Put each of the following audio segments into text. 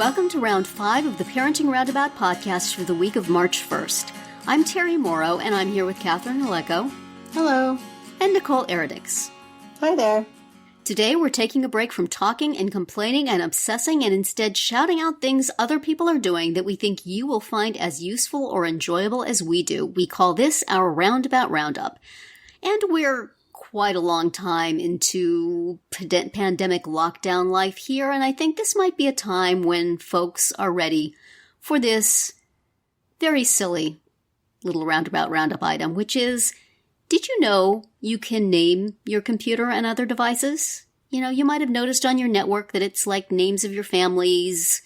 Welcome to round 5 of the Parenting Roundabout podcast for the week of March 1st. I'm Terry Morrow, and I'm here with Catherine Aleko. Hello. And Nicole Eridix. Hi there. Today we're taking a break from talking and complaining and obsessing and instead shouting out things other people are doing that we think you will find as useful or enjoyable as we do. We call this our Roundabout Roundup. And we're quite a long time into pandemic lockdown life here, and I think this might be a time when folks are ready for this very silly little Roundabout Roundup item, which is, did you know you can name your computer and other devices? You know, you might have noticed on your network that it's like names of your family's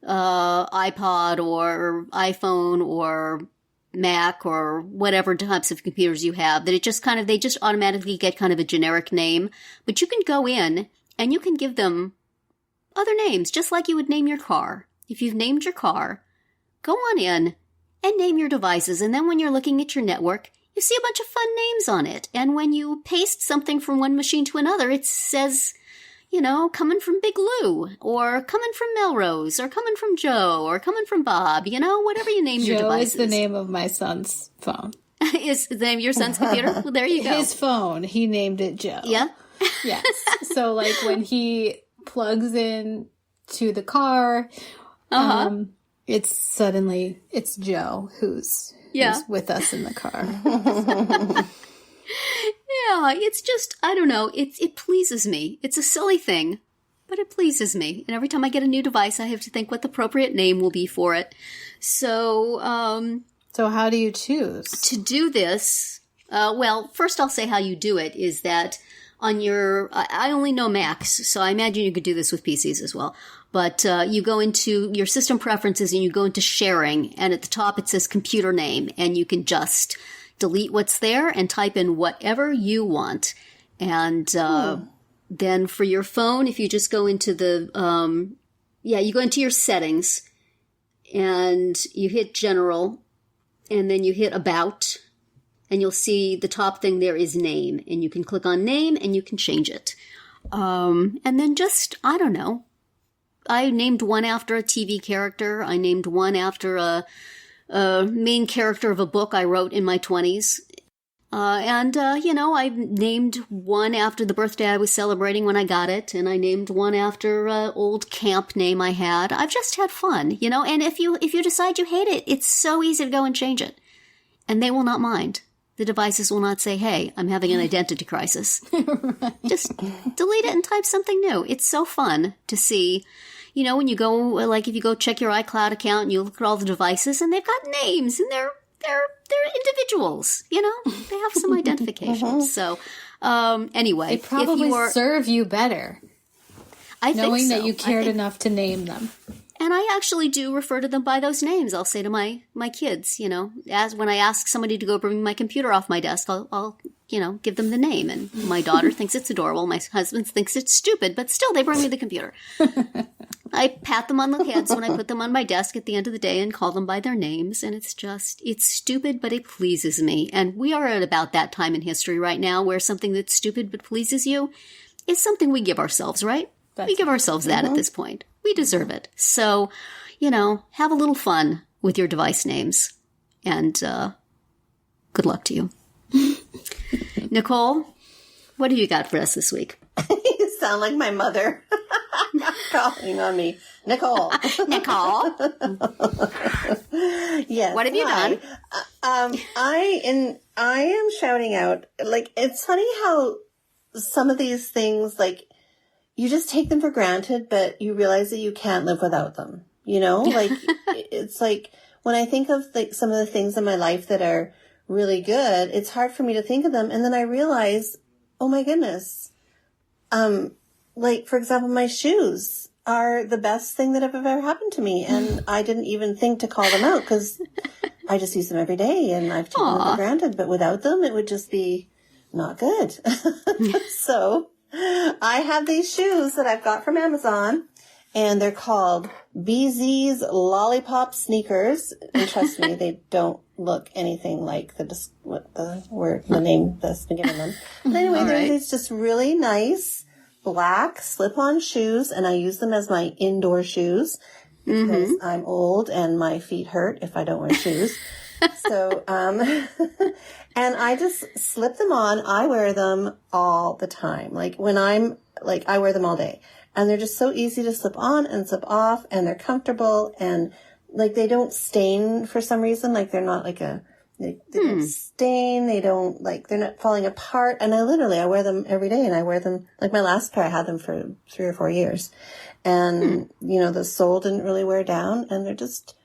iPod or iPhone or Mac or whatever types of computers you have, that it just they just automatically get kind of a generic name. But you can go in and you can give them other names, just like you would name your car. If you've named your car, go on in and name your devices. And then when you're looking at your network, you see a bunch of fun names on it. And when you paste something from one machine to another, it says, you know, coming from Big Lou, or coming from Melrose, or coming from Joe, or coming from Bob, you know, whatever you name your devices. Joe is the name of my son's phone. Is the name of your son's computer? Well, there you go. His phone, he named it Joe. Yeah? Yes. So, like, when he plugs in to the car, it's Joe who's with us in the car. Yeah, it's just, I don't know, it pleases me. It's a silly thing, but it pleases me. And every time I get a new device, I have to think what the appropriate name will be for it. So how do you choose? To do this, well, first I'll say how you do it is that on your, I only know Macs, so I imagine you could do this with PCs as well. But you go into your system preferences and you go into sharing, and at the top it says computer name, and you can just delete what's there and type in whatever you want. And then for your phone, if you just go into the, you go into your settings and you hit general and then you hit about, and you'll see the top thing there is name, and you can click on name and you can change it. And then just, I don't know, I named one after a TV character. I named one after a main character of a book I wrote in my 20s. I named one after the birthday I was celebrating when I got it, and I named one after an old camp name I had. I've just had fun, you know, and if you decide you hate it, it's so easy to go and change it. And they will not mind. The devices will not say, hey, I'm having an identity crisis. Right. Just delete it and type something new. It's so fun to see. You know, when you go, like if you go check your iCloud account and you look at all the devices and they've got names and they're individuals, you know, they have some identification. So, anyway. They probably serve you better. I think so. Knowing that you cared enough to name them. And I actually do refer to them by those names. I'll say to my kids, you know, as when I ask somebody to go bring my computer off my desk, I'll give them the name. And my daughter thinks it's adorable. My husband thinks it's stupid, but still they bring me the computer. I pat them on the heads when I put them on my desk at the end of the day and call them by their names. And it's stupid, but it pleases me. And we are at about that time in history right now where something that's stupid but pleases you is something we give ourselves, right? We give ourselves that at this point. We deserve it. So, you know, have a little fun with your device names. And good luck to you. Nicole, what have you got for us this week? You sound like my mother calling on me. Nicole. Nicole. Yes. What have you done? I am shouting out, like, it's funny how some of these things, like, you just take them for granted, but you realize that you can't live without them. You know, like, it's like when I think of like some of the things in my life that are really good, it's hard for me to think of them. And then I realize, oh my goodness. Like, for example, my shoes are the best thing that have ever happened to me. And I didn't even think to call them out because I just use them every day and I've taken them for granted. But without them, it would just be not good. So I have these shoes that I've got from Amazon, and they're called BZees Lollipop Sneakers. And trust me, they don't look anything like the name that's been given them. But anyway, they're these just really nice black slip-on shoes, and I use them as my indoor shoes because I'm old and my feet hurt if I don't wear shoes. So, and I just slip them on. I wear them all the time. Like when I'm like, I wear them all day, and they're just so easy to slip on and slip off, and they're comfortable, and like they don't stain for some reason. Like they're not like they don't stain. They don't like, they're not falling apart. And I wear them every day, and I wear them like my last pair. I had them for 3 or 4 years, and the sole didn't really wear down, and they're just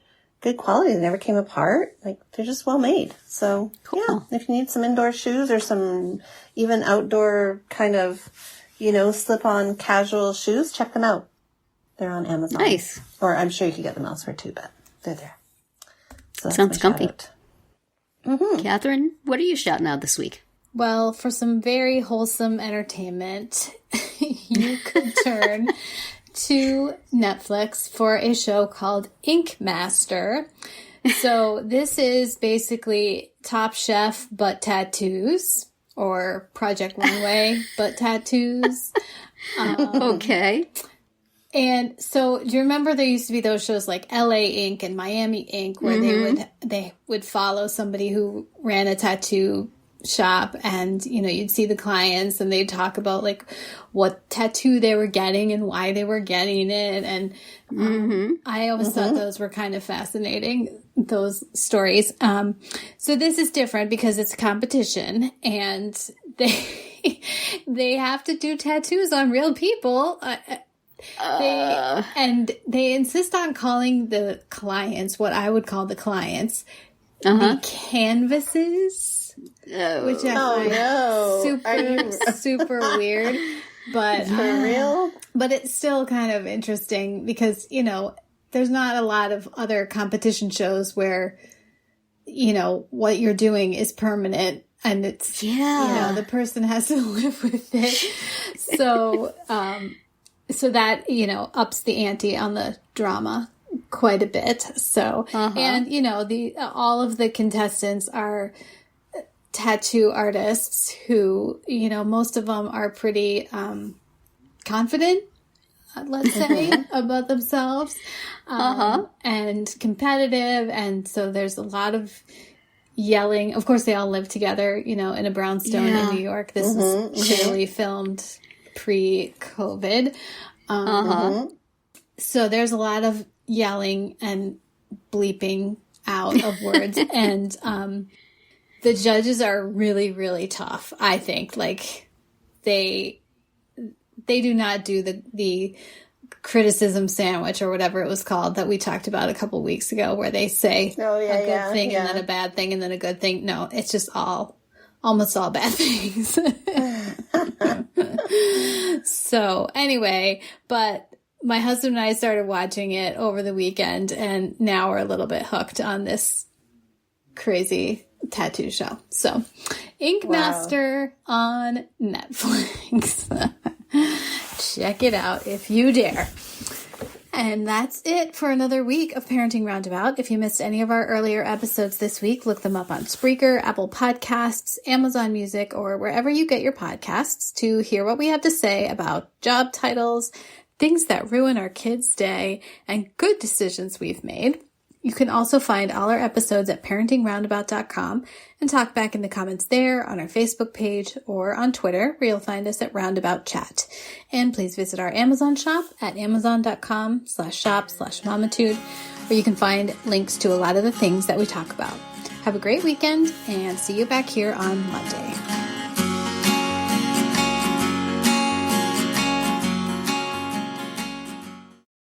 good quality. They never came apart. Like they're just well made. So cool. Yeah, if you need some indoor shoes or some even outdoor kind of, slip on casual shoes, check them out. They're on Amazon. Nice. Or I'm sure you can get them elsewhere too, but they're there. So sounds comfy. Catherine, what are you shouting out this week? Well, for some very wholesome entertainment, you could turn to Netflix for a show called Ink Master. So this is basically Top Chef but tattoos, or Project Runway but tattoos. Okay. And so do you remember there used to be those shows like LA Ink and Miami Ink where they would follow somebody who ran a tattoo shop, and you'd see the clients and they'd talk about like what tattoo they were getting and why they were getting it, and I always thought those were kind of fascinating, those stories. So this is different because it's a competition, and they have to do tattoos on real people. They insist on calling the clients, what I would call the clients, the canvases. Which I find super weird, but for real. But it's still kind of interesting because there's not a lot of other competition shows where what you're doing is permanent, and it's the person has to live with it. So so that ups the ante on the drama quite a bit. So and all of the contestants are tattoo artists who, most of them are pretty confident, let's say, about themselves, and competitive. And so there's a lot of yelling. Of course, they all live together, in a brownstone in New York. This is clearly filmed pre-COVID. So there's a lot of yelling and bleeping out of words. And the judges are really, really tough, I think. Like, they do not do the criticism sandwich or whatever it was called that we talked about a couple weeks ago, where they say a good thing and then a bad thing and then a good thing. No, it's just almost all bad things. So anyway, but my husband and I started watching it over the weekend, and now we're a little bit hooked on this crazy tattoo show. So Ink Master on Netflix. Check it out if you dare. And that's it for another week of Parenting Roundabout. If you missed any of our earlier episodes this week, look them up on Spreaker, Apple Podcasts, Amazon Music, or wherever you get your podcasts to hear what we have to say about job titles, things that ruin our kids' day, and good decisions we've made. You can also find all our episodes at parentingroundabout.com and talk back in the comments there, on our Facebook page, or on Twitter, where you'll find us at Roundabout Chat. And please visit our Amazon shop at amazon.com/shop/momitude, where you can find links to a lot of the things that we talk about. Have a great weekend, and see you back here on Monday.